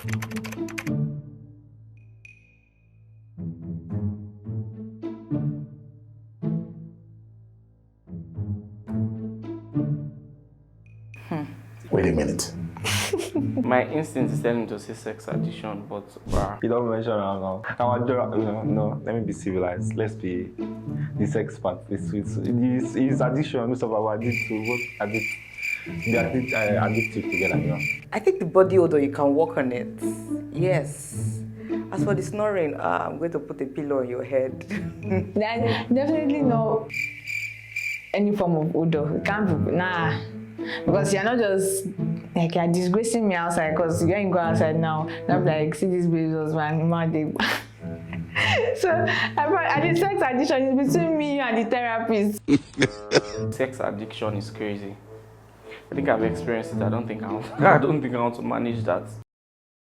Wait a minute. My instinct is telling me to say sex addiction, but You don't mention now. No, let me be civilized. Let's be the sex part. It's addiction. Most of our addict to what addict. They are addictive together, you know. I think the body odor, you can work on it. Yes. As for the snoring, I'm going to put a pillow on your head. Definitely no any form of odor. It can't be, nah. Because you're not just like you're disgracing me outside because you ain't go outside now. I'm like, see this baby husband, mad. So I think sex addiction is between me and the therapist. sex addiction is crazy. I think I've experienced it. I don't think I want to manage that.